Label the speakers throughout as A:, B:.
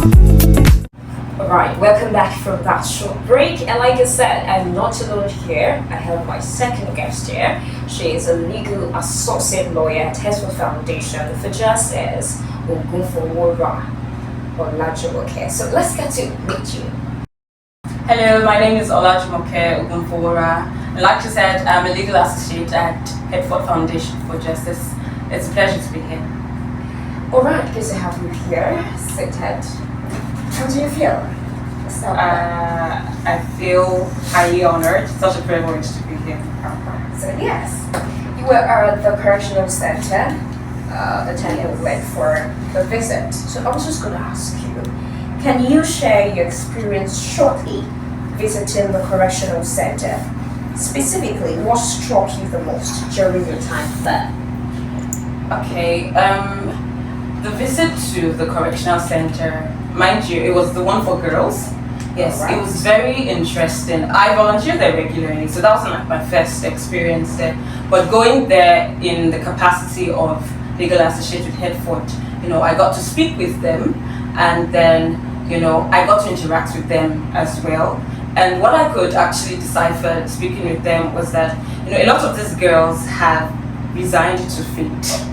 A: Alright, welcome back from that short break. And like I said, I'm not alone here. I have my second guest here. She is a legal associate lawyer at Advocacy Foundation for Justice, Ogunfowora Olajumoke. So let's get to meet you.
B: Hello, my name is Olajumoke Ogunfowora. And like you said, I'm a legal associate at Advocacy Foundation for Justice. It's a pleasure to be here.
A: Alright, good to have you here. Seated. How do you feel?
B: I feel highly honored. Such a privilege to be here.
A: So yes, you were at the Correctional Center, the time you went for the visit. So I was just going to ask you, can you share your experience shortly visiting the Correctional Center? Specifically, what struck you the most during your time there?
B: Okay, the visit to the Correctional Center, mind you, it was the one for girls. Yes, right. It was very interesting. I volunteer there regularly, so that was like my first experience there. But going there in the capacity of legal associate with Advocacy, I got to speak with them, and then, I got to interact with them as well. And what I could actually decipher speaking with them was that, a lot of these girls have resigned to fate.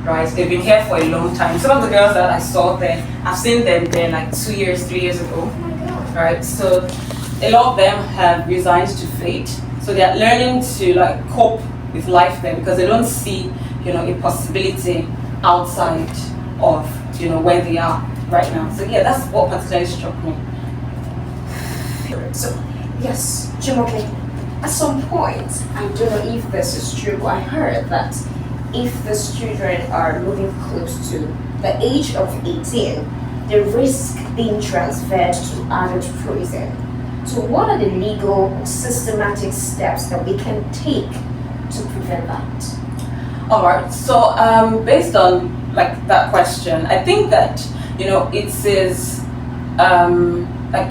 B: Right, they've been here for a long time. Some of the girls that I saw there, I've seen them there like 2 years, 3 years ago.
A: Oh my God.
B: Right, so a lot of them have resigned to fate. So they're learning to cope with life there because they don't see, a possibility outside of, where they are right now. So yeah, that's what particularly struck me.
A: So yes, Jumoke, at some point, I don't know if this is true, but I heard that if these children are moving close to the age of 18, they risk being transferred to adult prison. So what are the legal systematic steps that we can take to prevent that?
B: All right, so based on that question, I think that, it says,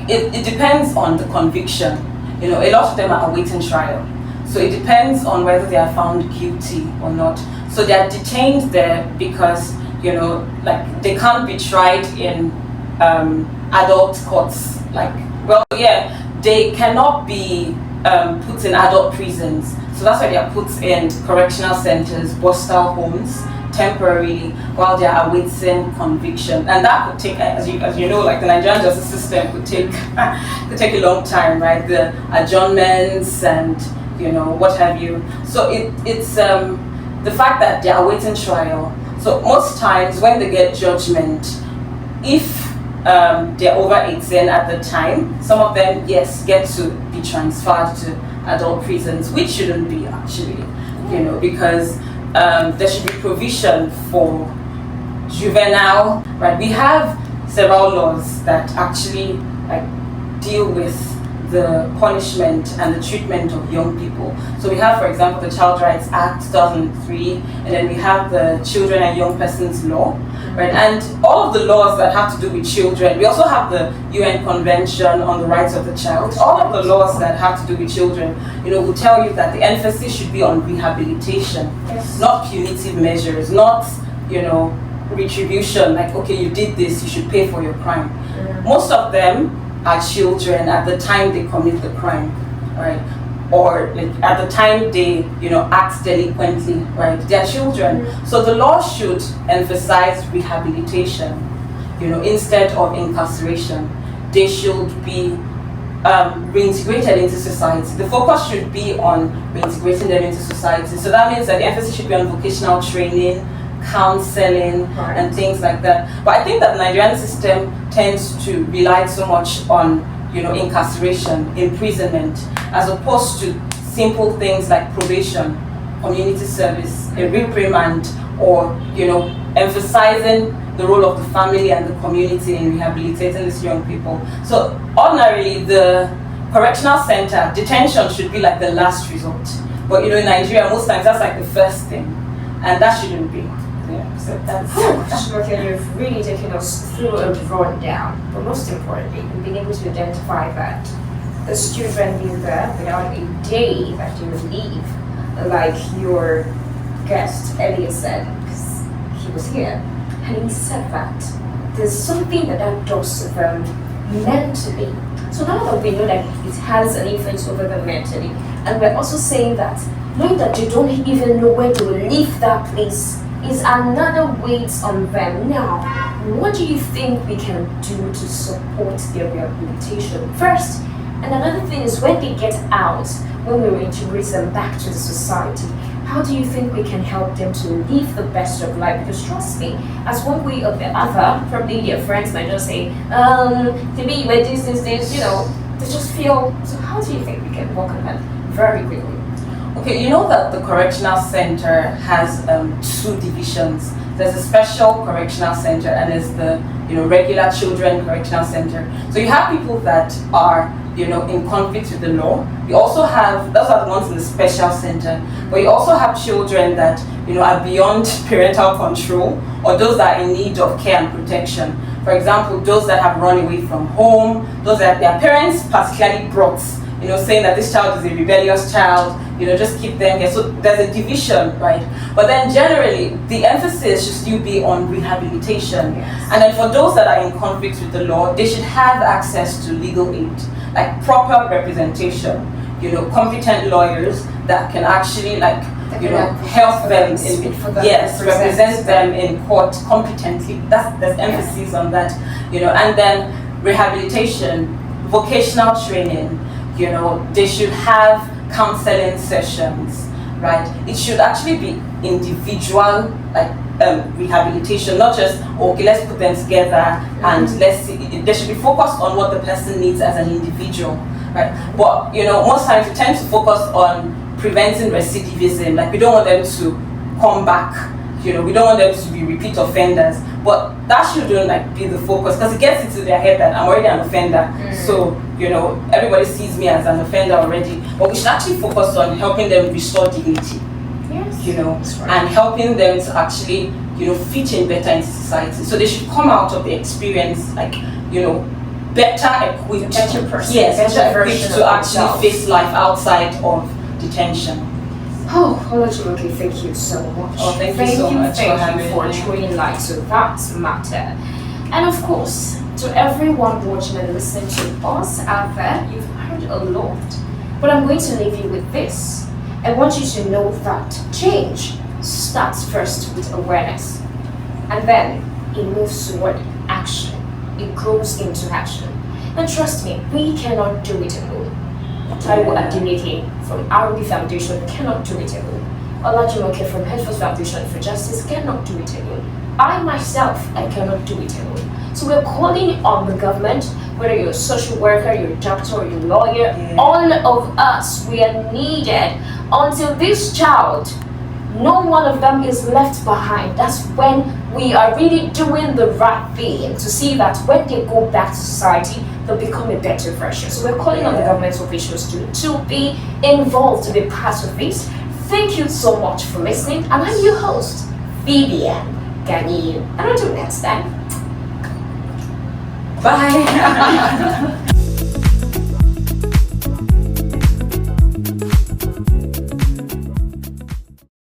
B: it depends on the conviction. A lot of them are awaiting trial. So it depends on whether they are found guilty or not. So they are detained there because, they can't be tried in adult courts. They cannot be put in adult prisons. So that's why they are put in correctional centers, bostal homes, temporarily, while they are awaiting conviction. And that could take, as you know, the Nigerian justice system could take a long time, right? The adjournments and what have you. So it's the fact that they are awaiting trial. So most times when they get judgment, if they're over 18 at the time, some of them, yes, get to be transferred to adult prisons, which shouldn't be actually, because there should be provision for juvenile, right? We have several laws that actually deal with the punishment and the treatment of young people. So we have, for example, the Child Rights Act 2003, and then we have the Children and Young Persons Law, right? And all of the laws that have to do with children. We also have the UN Convention on the Rights of the Child. All of the laws that have to do with children, will tell you that the emphasis should be on rehabilitation,
A: yes,
B: not punitive measures, not, retribution, okay, you did this, you should pay for your crime. Most of them are children at the time they commit the crime, right? Or at the time they, act delinquently, right? They're children. So the law should emphasize rehabilitation, instead of incarceration. They should be reintegrated into society. The focus should be on reintegrating them into society. So that means that the emphasis should be on vocational training, counseling,
A: right,
B: and things like that. But I think that the Nigerian system tends to rely so much on, incarceration, imprisonment, as opposed to simple things like probation, community service, a reprimand, or, emphasizing the role of the family and the community in rehabilitating these young people. So ordinarily, the correctional center, detention should be the last resort. But, in Nigeria, most times that's the first thing. And that shouldn't be. Yeah, so that's
A: Okay, you've really taken us through a rundown, but most importantly, you've been able to identify that the children being there without a day that they will leave, like your guest earlier said, because he was here, and he said that there's something that does to them mentally. So now that we know that it has an influence over them mentally, and we're also saying that knowing that they don't even know where to leave that place is another weight on them. Now, what do you think we can do to support their rehabilitation first? And another thing is when they get out, when we reintegrate them back to the society, how do you think we can help them to live the best of life? Because trust me, as one way or the other, probably their friends might just say, to me, where this, you know, they just feel. So how do you think we can work on that very quickly?
B: Okay, you know that the Correctional Center has two divisions. There's a special Correctional Center and there's the regular Children Correctional Center. So you have people that are in conflict with the law. You also have, those are the ones in the special center, but you also have children that are beyond parental control, or those that are in need of care and protection. For example, those that have run away from home, those that their parents particularly brought, saying that this child is a rebellious child, just keep them here. So there's a division, right? But then generally, the emphasis should still be on rehabilitation.
A: Yes.
B: And then for those that are in conflict with the law, they should have access to legal aid, like proper representation, competent lawyers that can actually help them represent them in court competently. There's emphasis on that, and then rehabilitation, vocational training, they should have counseling sessions, right? It should actually be individual, rehabilitation, not just okay, let's put them together and let's see. They should be focused on what the person needs as an individual, right? But most times we tend to focus on preventing recidivism. Like, we don't want them to come back. We don't want them to be repeat offenders. But that shouldn't be the focus, because it gets into their head that I'm already an offender. So everybody sees me as an offender already. But we should actually focus on helping them restore dignity.
A: Yes. Right.
B: And helping them to actually fit in better into society. So they should come out of the experience better equipped.
A: Better person.
B: Yes, better
A: version
B: equipped to
A: of
B: actually
A: themselves.
B: face life outside of detention.
A: Oh, Olajumoke, thank you so much.
B: Oh, thank you so much for
A: Thank you for
B: having me.
A: showing light to that matter. And of course, to everyone watching and listening to us out there, you've heard a lot. But I'm going to leave you with this. I want you to know that change starts first with awareness. And then it moves toward action. It grows into action. And trust me, we cannot do it alone. Taiwo Adenike from RB Foundation cannot do it alone. Olajumoke from Headfirst Foundation for Justice cannot do it alone. I myself, I cannot do it alone. So we're calling on the government, whether you're a social worker, you're a doctor, or you're a lawyer, all of us, we are needed until this child, no one of them is left behind. That's when we are really doing the right thing, to see that when they go back to society, they'll become a better version. So we're calling on the government officials to be involved, to be part of this. Thank you so much for listening, and I'm your host, Vivian Ganiyu. And until next time,
B: Bye.